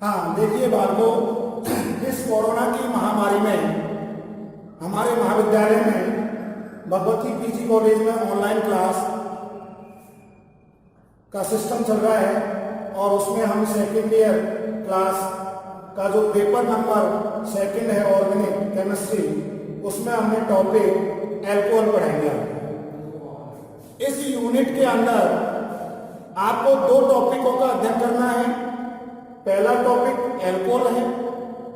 हाँ देखिए बालको, इस कोरोना की महामारी में हमारे महाविद्यालय में भगवती पीजी कॉलेज में ऑनलाइन क्लास का सिस्टम चल रहा है और उसमें हम सेकेंड ईयर क्लास का जो पेपर नंबर सेकंड है ऑर्गेनिक केमिस्ट्री, उसमें हमने टॉपिक एल्कोहल पढ़ाएंगे। इस यूनिट के अंदर आपको दो टॉपिकों का अध्ययन करना है। पहला टॉपिक एल्कोहल है,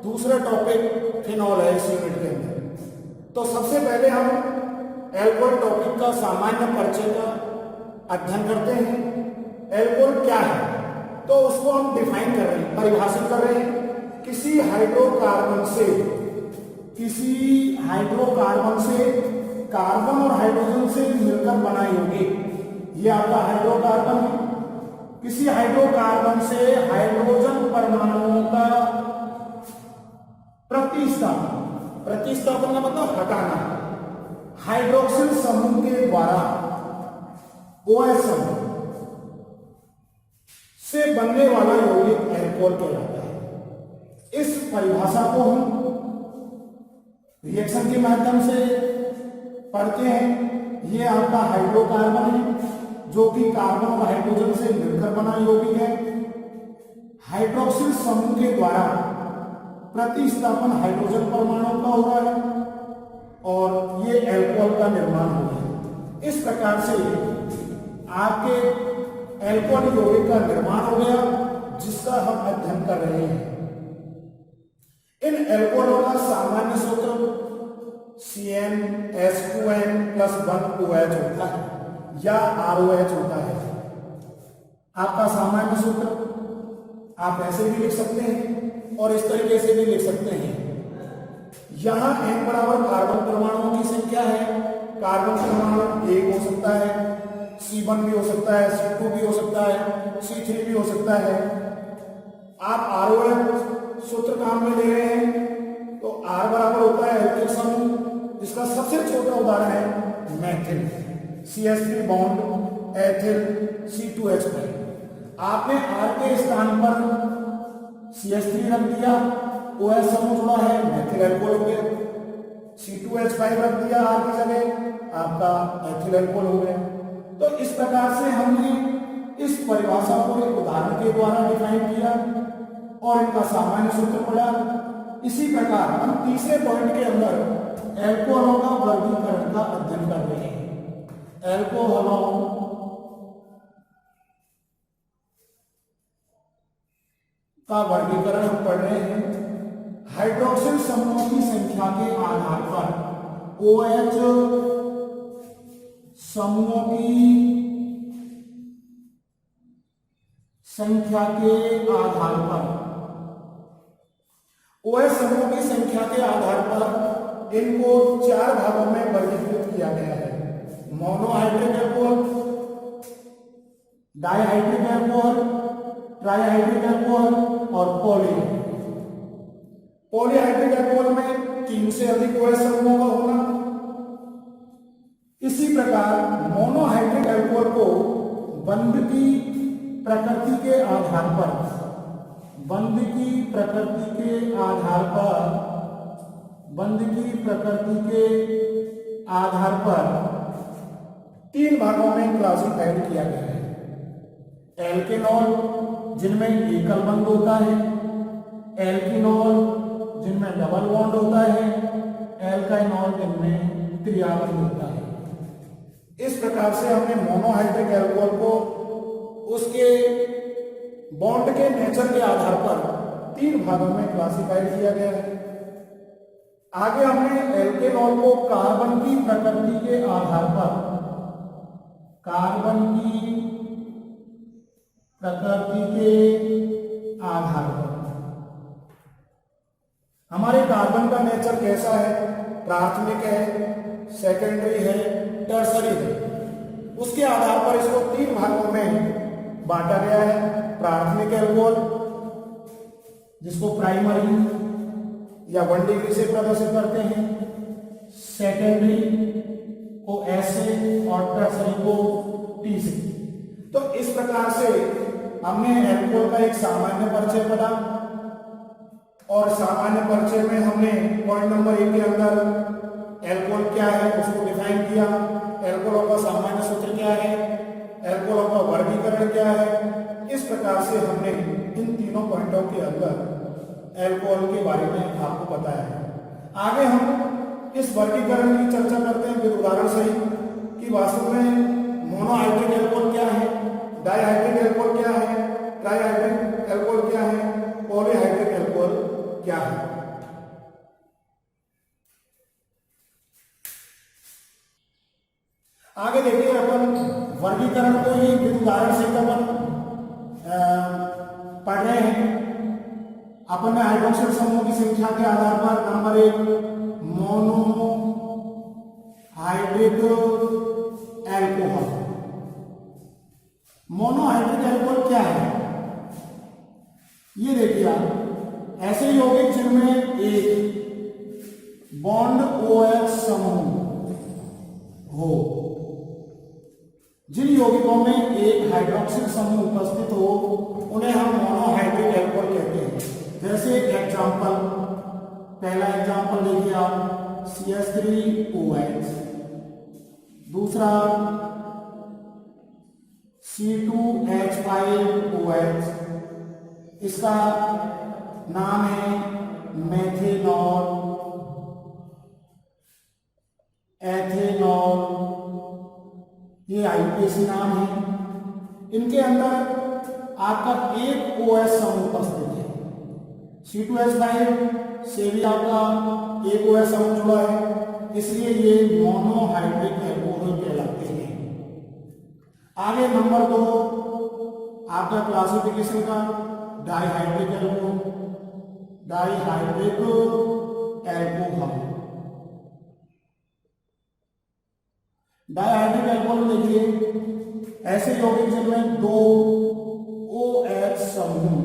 दूसरा टॉपिक फिनॉल है इस यूनिट के अंदर। तो सबसे पहले हम एल्कोहल टॉपिक का सामान्य परिचय का अध्ययन करते हैं। एल्कोहल क्या है तो उसको हम डिफाइन कर रहे हैं, परिभाषित कर रहे हैं। किसी हाइड्रोकार्बन से कार्बन और हाइड्रोजन से मिलकर बना यौगिक, ये आपका हाइड्रोकार्बन है। किसी हाइड्रोकार्बन से हाइड्रोजन परमाणुओं का प्रतिस्थापन का मतलब हटाना, हाइड्रोक्सिल समूह के द्वारा OH समूह से बनने वाला यौगिक एल्कोहल कहलाता है। इस परिभाषा को हम रिएक्शन के माध्यम से पढ़ते हैं। ये आपका हाइड्रोकार्बन है जो कि कार्बन और हाइड्रोजन से मिलकर बना यौगिक है। हाइड्रोक्सिल समूह के द्वारा प्रतिस्थापन हाइड्रोजन परमाणु का हो रहा है और ये एल्कोहल का निर्माण हो रहा है। इस प्रकार से आपके एल्कोहल यौगिक का निर्माण हो गया, जिसका हम अध्ययन कर रहे हैं। इन एल्कोहलों का सामान्य सूत्र CnH2n+1OH होता है या ROH होता है। आपका सामान्य सूत्र आप ऐसे भी लिख सकते हैं और इस तरीके से भी लिख सकते हैं। यहां n बराबर कार्बन परमाणुओं की संख्या है। कार्बन परमाणु 1 हो सकता है, C1 भी हो सकता है, C2 भी हो सकता है, C3 भी हो सकता है। आप ROH सूत्र काम में ले रहे हैं तो R बराबर होता है एल्किल समूह, जिसका सबसे छोटा उदाहरण है Maithil, CH3 bond ethyl C2H5। आपने R के स्थान पर CH3 रख दिया, OH समूह जुड़ा है, मैथिल एल्कोहल हो गया। C2H5 रख दिया R की जगह, आपका एथिल एल्कोहल हो गया। तो इस प्रकार से हमने इस परिभाषा को एक उदाहरण के द्वारा डिफाइन किया और इनका सामान्य सूत्र पढ़ा। इसी प्रकार हम तीसरे पॉइंट के अंदर एल्कोहलों का वर्गीकरण का अध्ययन कर रहे हैं। एल्कोहलों का वर्गीकरण हम पढ़ रहे हैं। हाइड्रोक्सिल समूहों की संख्या के आधार पर OH समूहों की संख्या के आधार पर OH समूह की संख्या के आधार पर इनको 4 भागों में वर्गीकृत किया गया है। Monohydric alcohol, dihydric alcohol, trihydric alcohol और पॉलीहाइड्रिक एल्कोहल में 3 से अधिक OH समूहों का होना। इसी प्रकार मोनोहाइड्रिक एल्कोहल को बंध की प्रकृति के आधार पर 3 भागों में क्लासिफाइड किया गया है। एल्केनॉल जिनमें एकल बंध होता है, एल्कीनॉल जिनमें डबल बॉन्ड होता है, एल्काइनॉल जिनमें त्रिआबंध होता है। इस प्रकार से हमने मोनोहाइड्रिक एल्कोहल को उसके बॉन्ड के नेचर के आधार पर 3 भागों में क्लासिफाइड किया गया है। आगे हमने एल्केनॉल को कार्बन की प्रकृति के आधार पर हमारे कार्बन का नेचर कैसा है, प्राथमिक है, सेकेंडरी है, टर्सरी है, उसके आधार पर इसको 3 भागों में बांटा गया है। प्राथमिक एल्कोहल जिसको प्राइमरी या 1 डिग्री से प्रदर्शित करते हैं, सेकेंडरी को S से और टर्सरी को T से। तो इस प्रकार से हमने एल्कोहल का एक सामान्य परिचय पढ़ा, और सामान्य परिचय में हमने पॉइंट नंबर 1 के अंदर एल्कोहल क्या है उसको डिफाइन किया, एल्कोहलों का सामान्य सूत्र क्या है, एल्कोहलों का वर्गीकरण क्या है। इस प्रकार से हमने इन तीनों पॉइंटों के अंदर एल्कोहल के बारे में आपको बताया है। आगे हम इस वर्गीकरण की चर्चा करते हैं विद उदाहरण सहित कि वास्तव में मोनोहाइड्रिक एल्कोहल क्या है, डाइहाइड्रिक एल्कोहल क्या है, ट्राइहाइड्रिक एल्कोहल क्या है, पॉलीहाइड्रिक एल्कोहल क्या है। आगे देखिए अपन वर्गीकरण को ही विद उदाहरण से अपन पढ़ रहे हैं। अपन ने हाइड्रोक्सिल समूह की संख्या के आधार पर number 1 mono hydric alcohol. Monohydric alcohol क्या है ये देखिए आप, ऐसे यौगिक जिनमें एक बॉन्ड OH समूह हो, जिन यौगिकों में एक हाइड्रोक्सिल समूह उपस्थित हो उन्हें हम मोनोहाइड्रिक एल्कोहल कहते हैं। जैसे एग्जाम्पल, पहला एग्जाम्पल देखिए आप CH3OH, दूसरा C2H5OH, इसका नाम है मेथेनॉल, एथेनॉल, ये IUPAC नाम है। इनके अंदर आपका एक OH समूह उपस्थित है। C2H5 से भी आपका एक OH समूह जुड़ा है, इसलिए ये मोनोहाइड्रिक एल्कोहल कहलाते हैं। आगे नंबर 2 आपका क्लासिफिकेशन का dihydric alcohol. Dihydric alcohol, dihydric alcohol देखिए ऐसे यौगिक जिनमें 2 OH समूह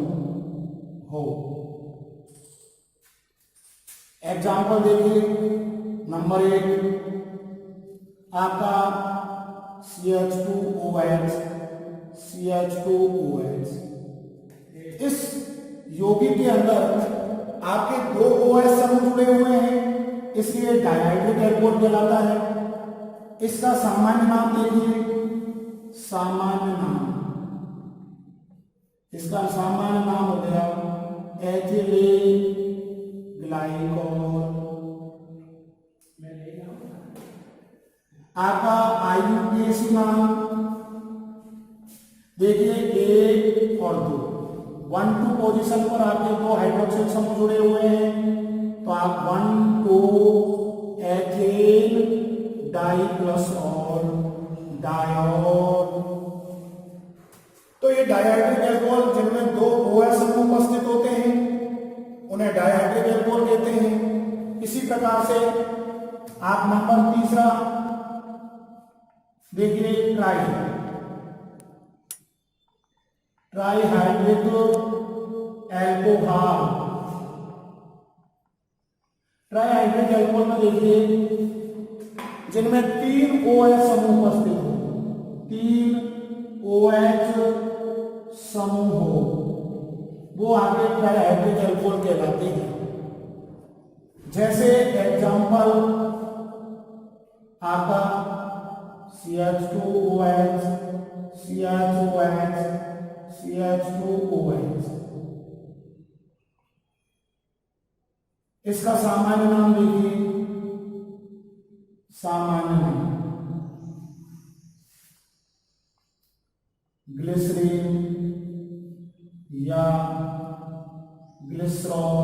हो। एग्जाम्पल देखिए नंबर 1 आपका CH2OH, CH2OH। इस यौगिक के अंदर आपके 2 OH समूह जुड़े हुए हैं, इसलिए डाइहाइड्रिक एल्कोहल कहलाता है। इसका सामान्य नाम देखिए, सामान्य नाम, इसका सामान्य नाम हो गया एथिलीन ग्लाइकोल। आपका IUPAC नाम देखिए 1 और 2, 1, 2 पोजीशन पर आपके 2 हाइड्रोक्सिल समूह जुड़े हुए हैं, तो आप 1, 2 एथेन डाइप्लसॉल डायोल। तो ये डाइहाइड्रिक एल्कोहल जिनमें 2 OH समूह उपस्थित होते हैं उन्हें डाइहाइड्रिक एल्कोहल कहते हैं। इसी प्रकार से आप नंबर 3 देखिए ट्राइहाइड्रिक एल्कोहल। ट्राइहाइड्रिक एल्कोहल में देखिए जिनमें 3 OH समूह उपस्थित हो, 3 OH समूह हो, वो आपके ट्राइहाइड्रिक एल्कोहल कहलाते हैं। जैसे एग्जाम्पल आपका CH2OH, CH2OH, CH2OH। इसका सामान्य नाम देखिए, सामान्य नाम ग्लिसरीन या ग्लिसरॉल।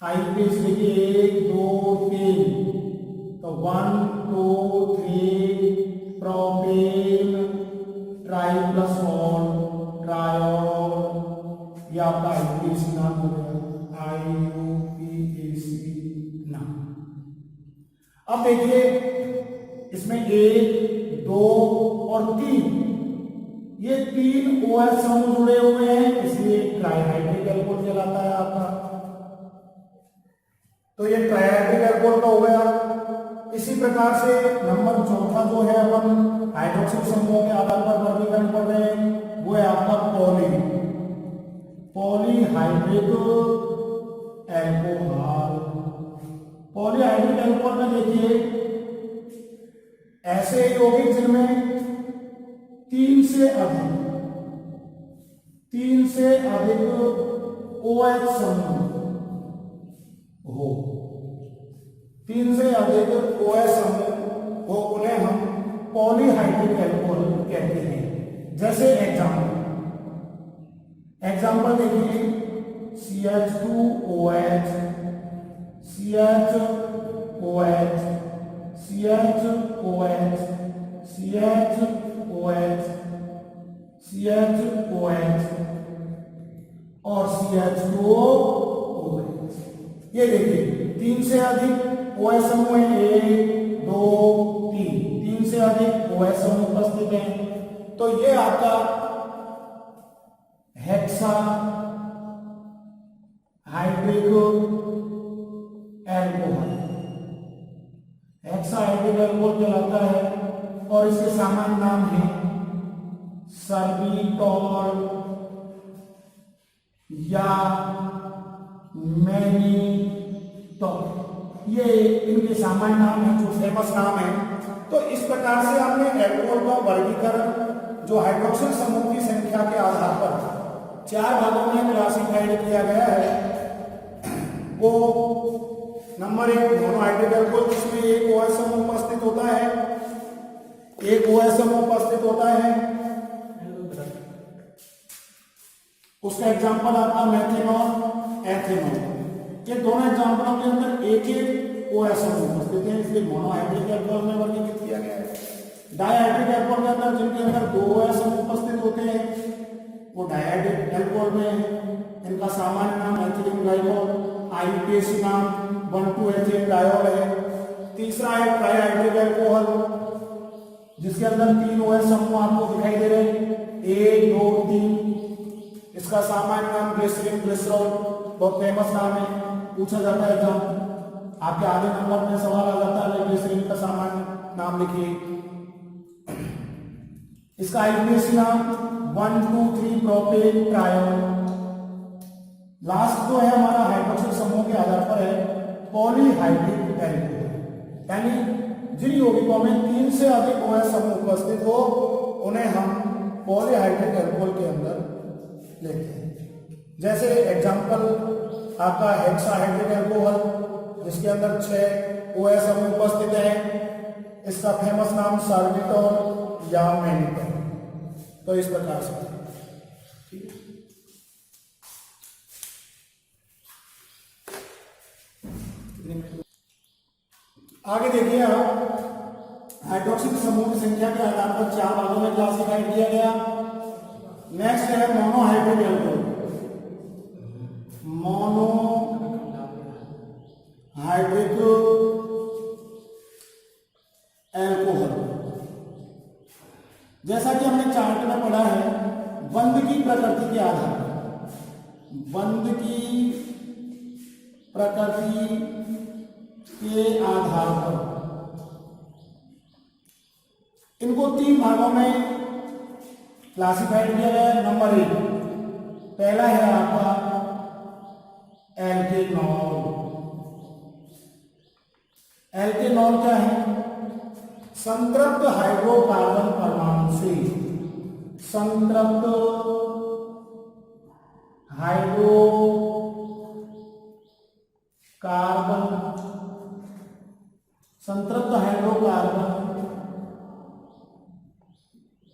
IUPAC देखिए 1, 2, 3, तो 1, 2, 3 प्रोपेन ट्राइप्लसॉल ट्रायोल, ये आपका IUPAC नाम हो गया, IUPAC नाम। अब देखिए इसमें 1, 2 और 3, ये 3 OH समूह जुड़े हुए हैं, इसलिए ट्राइहाइड्रिक एल्कोहल कहलाता है आपका। तो ये ट्राइहाइड्रिक एल्कोहल का हो गया। इसी प्रकार से नंबर 4 जो है अपन हाइड्रोक्सिल समूहों के आधार पर वर्गीकरण कर रहे हैं, वो है आपका poly. Polyhydric alcohol. Polyhydric alcohol में देखिए ऐसे यौगिक जिनमें तीन से अधिक OH समूह हो, 3 से अधिक OH समूह हो, उन्हें हम पॉलीहाइड्रिक एल्कोहल कहते हैं। जैसे एग्जाम्पल देखिए CH2OH, CHOH, CHOH, CHOH, CHOH और CH2OH। ये देखिए 3 से अधिक OH समूह है, 1 2 3 से अधिक OH समूह उपस्थित हैं, तो ये आपका hexa hydric alcohol, hexa hydric alcohol कहलाता है और इसके सामान्य नाम है सर्बिटॉल या मैनिटॉल। ये इनके सामान्य नाम है, जो फेमस नाम है। तो इस प्रकार से हमने एल्कोहल का वर्गीकरण जो हाइड्रोक्सिल समूह की संख्या के आधार पर 4 भागों में क्लासिफाइड किया गया है। वो नंबर 1 मोनोहाइड्रिक एल्कोहल, जिसमें एक OH समूह उपस्थित होता है, एक OH समूह उपस्थित होता है। उसका एग्जांपल आपका मेथेनॉल, एथेनॉल। ये दोनों एग्जांपलों के अंदर एक OH समूह उपस्थित है, इसलिए मोनोहाइड्रिक एल्कोहल में वर्गीकृत किया गया है। डाइहाइड्रिक एल्कोहल के अंदर जिनके अंदर 2 OH समूह उपस्थित होते हैं वो डाइहाइड्रिक एल्कोहल में है। इनका सामान्य नाम एथिलीन ग्लाइकोल, IUPAC नाम 1,2-एथिलीन डायोल है। तीसरा है ट्राइहाइड्रिक एल्कोहल, जिसके अंदर 3 OH समूह आपको दिखाई दे रहे हैं, 1 2 3। इसका सामान्य नाम ग्लिसरीन, ग्लिसरॉल, बहुत फेमस नाम है, पूछा जाता है एग्जाम, आपके आधे नंबर में सवाल आ जाता है ग्लिसरीन का सामान्य नाम लिखिए। इसका IUPAC नाम 1 2 3 प्रोपेन ट्रायोल। लास्ट जो है हमारा हाइड्रोक्सिल समूह के आधार पर है पॉलीहाइड्रिक एल्कोहल, यानी जिन यौगिकों में 3 से अधिक OH समूह उपस्थित हो उन्हें हम पॉलीहाइड्रिक एल्कोहल के अंदर लेते हैं। जैसे एग्जांपल आपका हेक्साहाइड्रिक एल्कोहल, जिसके अंदर 6 OH समूह उपस्थित है। इसका फेमस नाम सर्बिटॉल या मैनिटॉल। तो इस प्रकार से ठीक है। आगे देखिए आप हाइड्रोक्सिल समूह की संख्या के आधार पर 4 भागों में क्लासिफाइड किया गया। नेक्स्ट है मोनोहाइड्रिक एल्कोहल। मोनोहाइड्रिक एल्कोहल, जैसा कि हमने चार्ट में पढ़ा है, बंध की प्रकृति के आधार पर, बंध की प्रकृति के आधार पर इनको 3 भागों में क्लासिफाइड किया गया है। नंबर 1 पहला है आपका एल्केनॉल। एल्केनॉल क्या है? संतृप्त हाइड्रोकार्बन परमाणु से, संतृप्त हाइड्रोकार्बन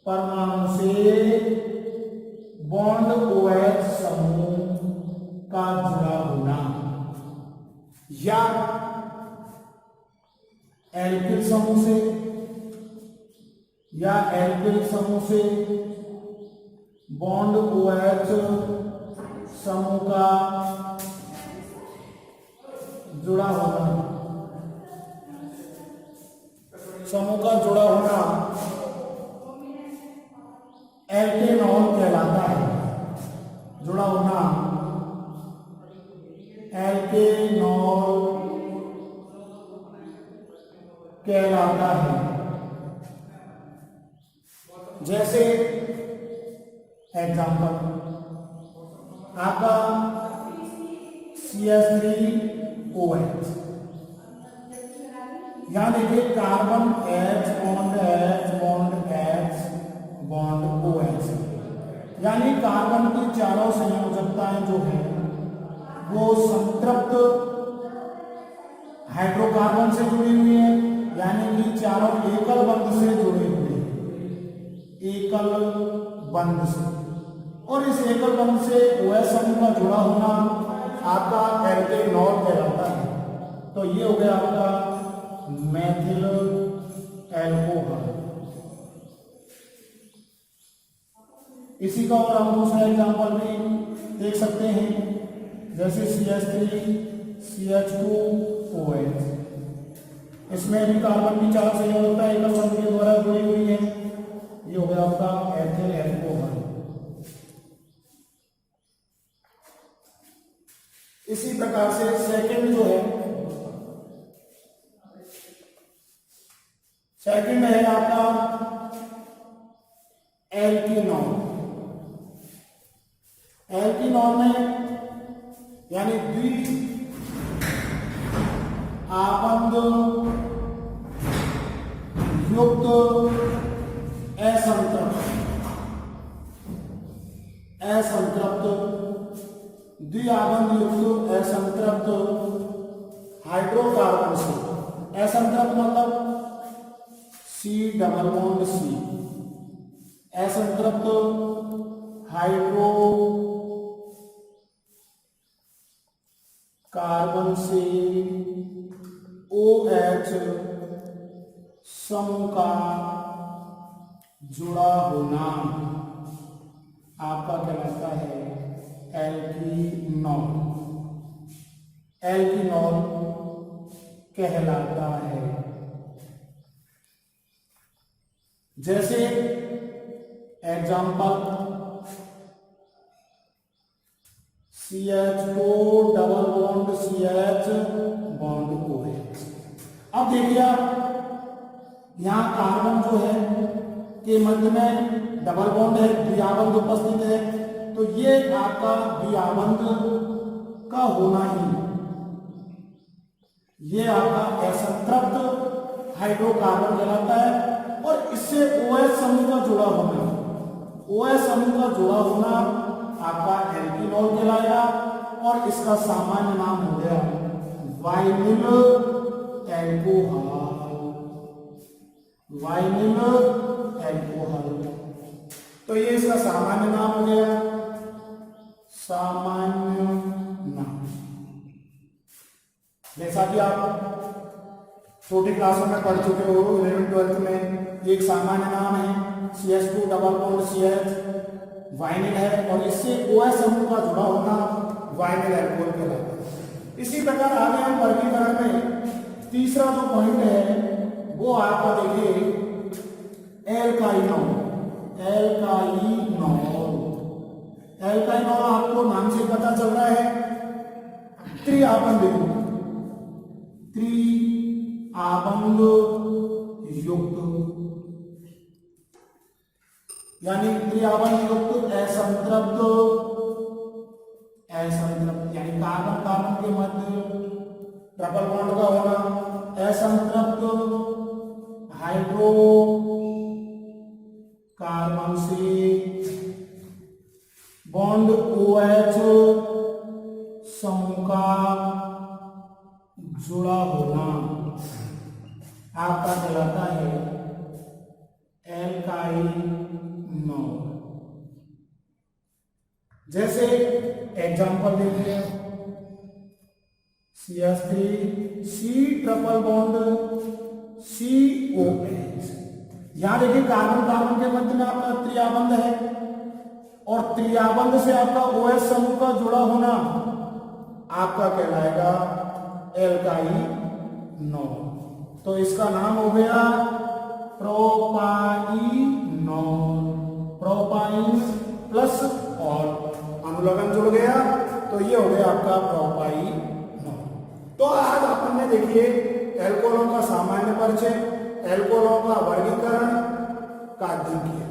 परमाणु से बॉन्ड OH समूह का जुड़ा होना, या एल्किल समूह से, या एल्किल समूह से बॉन्ड OH समूह का जुड़ा होना, समूह का जुड़ा होना एल्केनॉल कहलाता है। जुड़ा होना एल्केनॉल कहलाता है। जैसे एग्जांपल आपका CH3OH। यहां देखिए कार्बन H बॉन्ड OH, यानी कार्बन की चारों संयोजकताएं जो है वो संतृप्त हाइड्रोकार्बन से जुड़ी हुई है, यानी कि चारों एकल बंध से जुड़े हुए हैं, एकल बंध से। और इस एकल बंध से OH समूह का जुड़ा होना आपका एल्केनॉल कहलाता है। तो ये हो गया आपका मेथिल एल्कोहल। इसी का और हम दूसरा एग्जाम्पल भी देख सकते हैं, जैसे CH3CH2OH। इसमें भी कार्बन की चार संयोजकता एकल बंध के द्वारा जुड़ी हुई है। ये हो गया आपका एथिल एल्कोहल। इसी प्रकार से सेकंड जो है, सेकंड है आपका एल्कीनॉल। एल्कीनॉल में यानी द्विआबंध युक्त असंतृप्त द्विआबंध युक्त असंतृप्त हाइड्रोकार्बन से, असंतृप्त मतलब C डबल बॉन्ड C, असंतृप्त हाइड्रोकार्बन से OH समूह का जुड़ा होना आपका कहलाता है एल्कीनॉल। एल्कीनॉल कहलाता है। जैसे example CH2 double bond CH bond OH। अब देखिए यहां कार्बन जो है के मध्य में डबल बॉन्ड है, द्विआबंध उपस्थित है, तो ये आपका द्विआबंध का होना ही ये आपका असंतृप्त हाइड्रोकार्बन कहलाता है। और इससे OH समूह का जुड़ा होना, OH समूह का जुड़ा होना आपका एल्कीनॉल कहलाएगा। और इसका सामान्य नाम हो गया वाइनिल एल्कोहल। वाइनिल एल्कोहल, तो ये इसका सामान्य नाम हो गया, सामान्य नाम। जैसा कि आप छोटी क्लासों में पढ़ चुके हो 11th-12th में, एक सामान्य नाम है CH2 double bond CH vinyl है, और इससे OH समूह का जुड़ा होना वाइनिल एल्कोहल कहलाता है। इसी प्रकार आगे हम वर्गीकरण में तीसरा जो पॉइंट है वो आपका देखिए एल्काइनॉल। एल्काइनॉल आपको नाम से पता चल रहा है त्रिआबंध युक्त, यानी त्रिआबंध युक्त असंतृप्त, यानी कार्बन कार्बन के मध्य ट्रिपल बॉन्ड का होना, असंतृप्त हाइड्रोकार्बन से बॉन्ड OH समूह का जुड़ा होना आपका कहलाता है एल्काइनॉल। जैसे एग्जांपल देखिए CH3C ट्रिपल बॉन्ड COH। यहां देखिए कार्बन कार्बन के मध्य में आपका त्रिआबंध है, और त्रिआबंध से आपका OH समूह का जुड़ा होना आपका कहलाएगा एल्काइनॉल। तो इसका नाम हो गया प्रोपाइनॉल। प्रोपाइन प्लस और अनुलग्न जुड़ गया, तो ये हो गया आपका प्रोपाइनॉल। तो आज अपन ने देखिए एल्कोहलों का सामान्य परिचय, एल्कोहलों का वर्गीकरण का अध्ययन किया।